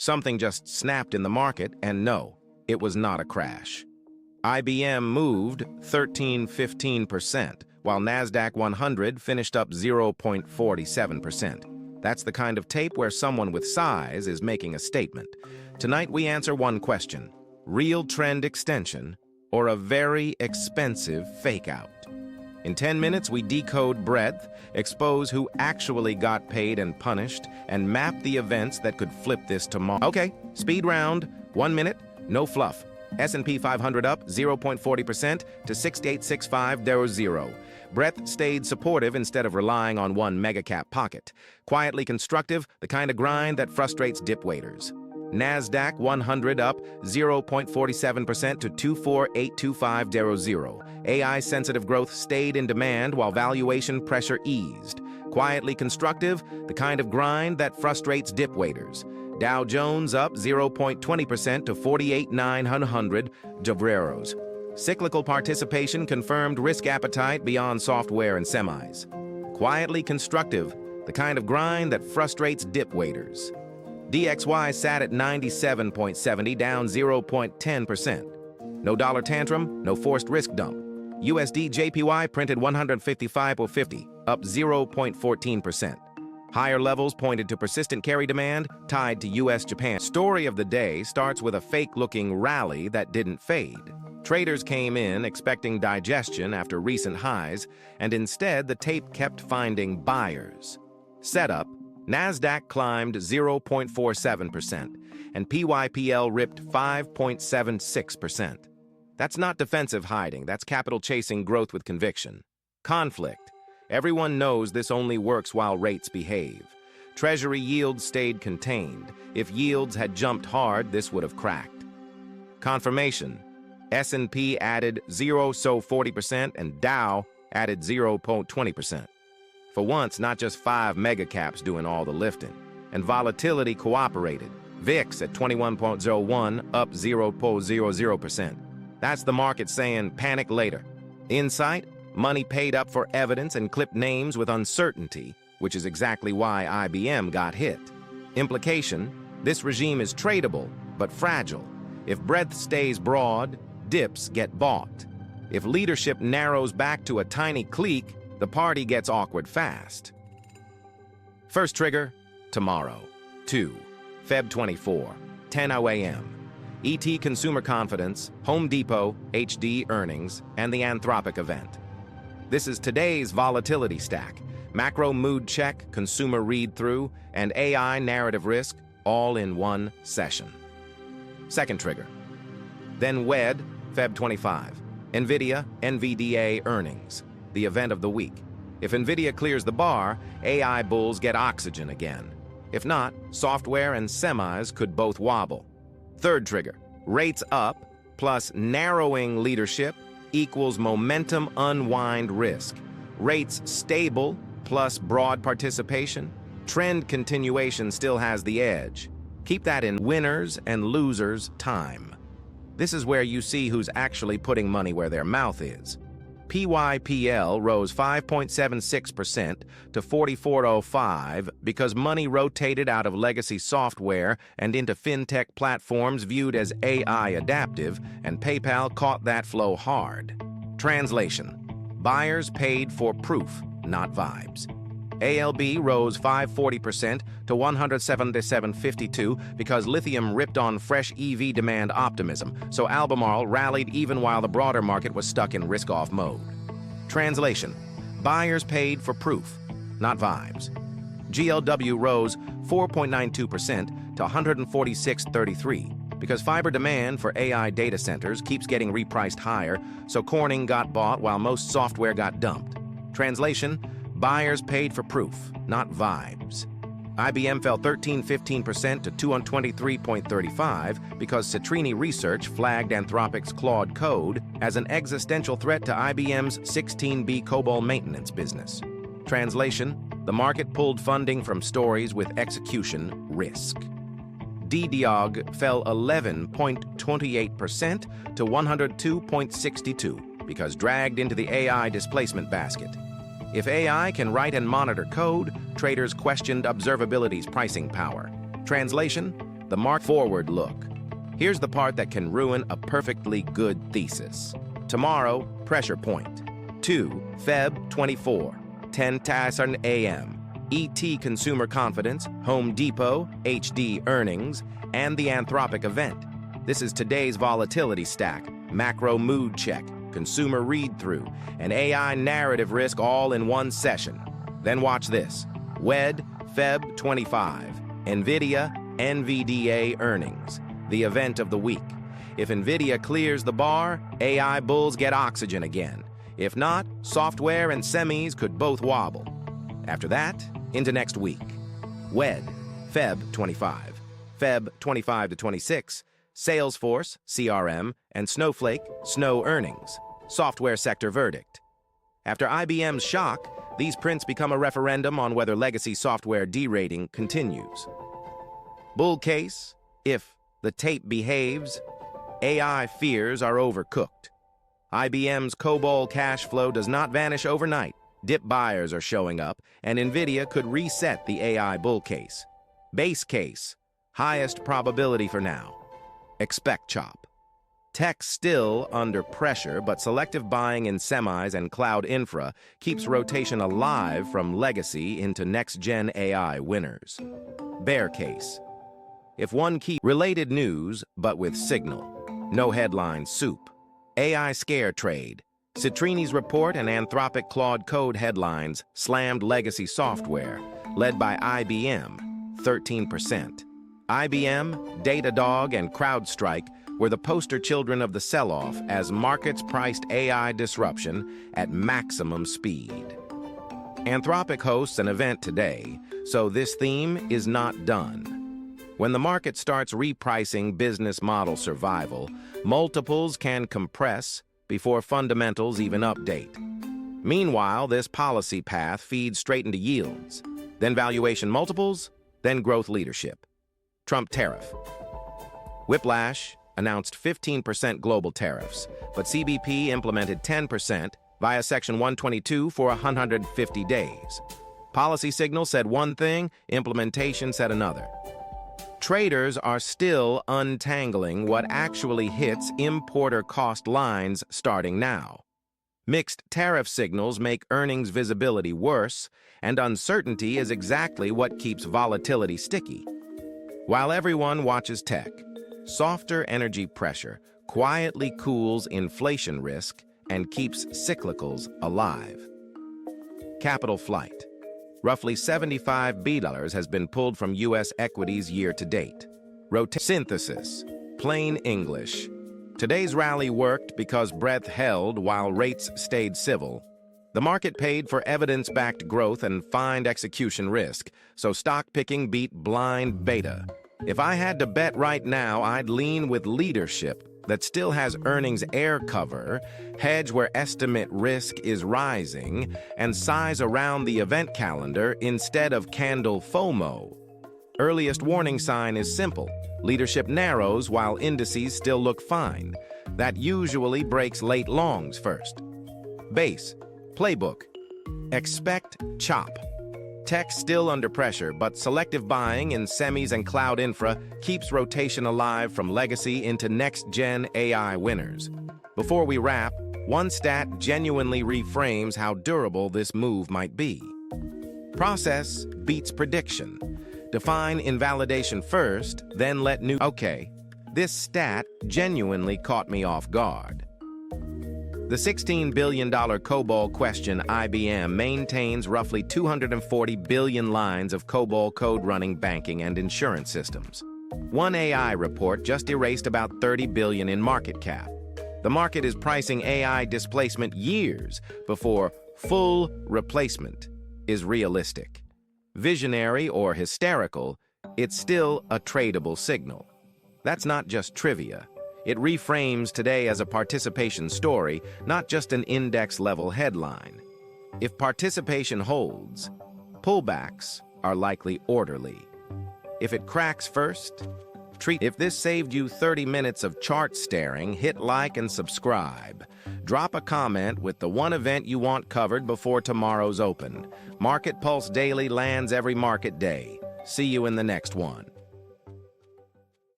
Something just snapped in the market, and no, it was not a crash. IBM moved 13–15%, while Nasdaq 100 finished up 0.47%. That's the kind of tape where someone with size is making a statement. Tonight we answer one question: real trend extension or a very expensive fake-out? In 10 minutes, we decode breadth, expose who actually got paid and punished, and map the events that could flip this tomorrow. Okay, speed round, 1 minute, no fluff. S&P 500 up 0.40% to 686500. Breadth stayed supportive instead of relying on one mega-cap pocket. Quietly constructive, the kind of grind that frustrates dip waiters. Nasdaq 100 up 0.47% to 248250. AI-sensitive growth stayed in demand while valuation pressure eased. Quietly constructive, the kind of grind that frustrates dip waiters. Dow Jones up 0.20% to 48,900 Jabreros. Cyclical participation confirmed risk appetite beyond software and semis. Quietly constructive, the kind of grind that frustrates dip waiters. DXY sat at 97.70, down 0.10%. No dollar tantrum, no forced risk dump. USD JPY printed 155.50, up 0.14%. Higher levels pointed to persistent carry demand tied to US-Japan. Story of the day starts with a fake-looking rally that didn't fade. Traders came in expecting digestion after recent highs, and instead the tape kept finding buyers. Setup: Nasdaq climbed 0.47%, and PYPL ripped 5.76%. That's not defensive hiding, that's capital chasing growth with conviction. Conflict: everyone knows this only works while rates behave. Treasury yields stayed contained. If yields had jumped hard, this would have cracked. Confirmation: S&P added 0.40% and Dow added 0.20%. For once, not just 5 mega caps doing all the lifting. And volatility cooperated. VIX at 21.01, up 0.00%. That's the market saying, panic later. Insight: money paid up for evidence and clipped names with uncertainty, which is exactly why IBM got hit. Implication: this regime is tradable, but fragile. If breadth stays broad, dips get bought. If leadership narrows back to a tiny clique, the party gets awkward fast. First trigger, tomorrow. 2. Feb 24, 10:00 a.m. ET Consumer Confidence, Home Depot, HD earnings, and the Anthropic event. This is today's volatility stack. Macro mood check, consumer read-through, and AI narrative risk, all in one session. Second trigger. Then WED, Feb 25. NVIDIA, NVDA earnings, the event of the week. If NVIDIA clears the bar, AI bulls get oxygen again. If not, software and semis could both wobble. Third trigger. Rates up plus narrowing leadership equals momentum unwind risk. Rates stable plus broad participation. Trend continuation still has the edge. Keep that in winners and losers time. This is where you see who's actually putting money where their mouth is. PYPL rose 5.76% to 44.05 because money rotated out of legacy software and into fintech platforms viewed as AI adaptive, and PayPal caught that flow hard. Translation: buyers paid for proof, not vibes. ALB rose 5.40% to 177.52 because lithium ripped on fresh EV demand optimism, so Albemarle rallied even while the broader market was stuck in risk-off mode. Translation: buyers paid for proof, not vibes. GLW rose 4.92% to 146.33 because fiber demand for AI data centers keeps getting repriced higher, so Corning got bought while most software got dumped. Translation: buyers paid for proof, not vibes. IBM fell 13.15% to 223.35 because Citrini Research flagged Anthropic's Claude Code as an existential threat to IBM's 16B COBOL maintenance business. Translation: the market pulled funding from stories with execution risk. DDOG fell 11.28% to 102.62 because dragged into the AI displacement basket. If AI can write and monitor code, traders questioned observability's pricing power. Translation: The forward look. Here's the part that can ruin a perfectly good thesis. Tomorrow, pressure point. 2 Feb 24, 10 a.m. ET Consumer Confidence, Home Depot, HD Earnings, and the Anthropic event. This is today's volatility stack, macro mood check, consumer read-through, and AI narrative risk all in one session. Then watch this. WED, Feb 25, NVIDIA, NVDA earnings, the event of the week. If NVIDIA clears the bar, AI bulls get oxygen again. If not, software and semis could both wobble. After that, into next week. WED, Feb 25, Feb 25 to 26, Salesforce, CRM, and Snowflake, Snow earnings, software sector verdict. After IBM's shock, these prints become a referendum on whether legacy software derating continues. Bull case, if the tape behaves, AI fears are overcooked. IBM's COBOL cash flow does not vanish overnight. Dip buyers are showing up, and NVIDIA could reset the AI bull case. Base case, highest probability for now. Expect chop. Tech still under pressure, but selective buying in semis and cloud infra keeps rotation alive from legacy into next-gen AI winners. Bear case. If one key related news, but with signal. No headline soup. AI scare trade. Citrini's report and Anthropic Claude Code headlines slammed legacy software, led by IBM, 13%. IBM, Datadog, and CrowdStrike were the poster children of the sell-off as markets priced AI disruption at maximum speed. Anthropic hosts an event today, so this theme is not done. When the market starts repricing business model survival, multiples can compress before fundamentals even update. Meanwhile, this policy path feeds straight into yields, then valuation multiples, then growth leadership. Trump tariff. Whiplash announced 15% global tariffs, but CBP implemented 10% via Section 122 for 150 days. Policy signal said one thing, implementation said another. Traders are still untangling what actually hits importer cost lines starting now. Mixed tariff signals make earnings visibility worse, and uncertainty is exactly what keeps volatility sticky. While everyone watches tech, softer energy pressure quietly cools inflation risk and keeps cyclicals alive. Capital flight. Roughly $75 billion has been pulled from U.S. equities year to date. Synthesis. Plain English. Today's rally worked because breadth held while rates stayed civil. The market paid for evidence-backed growth and fined execution risk, so stock picking beat blind beta. If I had to bet right now, I'd lean with leadership that still has earnings air cover, hedge where estimate risk is rising, and size around the event calendar instead of candle FOMO. Earliest warning sign is simple. Leadership narrows while indices still look fine. That usually breaks late longs first. Base. Playbook. Expect chop. Tech still under pressure, but selective buying in semis and cloud infra keeps rotation alive from legacy into next-gen AI winners. Before we wrap, one stat genuinely reframes how durable this move might be. Process beats prediction. Define invalidation first, then let new... Okay, this stat genuinely caught me off guard. The $16 billion COBOL question. IBM maintains roughly 240 billion lines of COBOL code running banking and insurance systems. One AI report just erased about 30 billion in market cap. The market is pricing AI displacement years before full replacement is realistic. Visionary or hysterical, it's still a tradable signal. That's not just trivia. It reframes today as a participation story, not just an index-level headline. If participation holds, pullbacks are likely orderly. If it cracks first, treat. If this saved you 30 minutes of chart staring, hit like and subscribe. Drop a comment with the one event you want covered before tomorrow's open. Market Pulse Daily lands every market day. See you in the next one.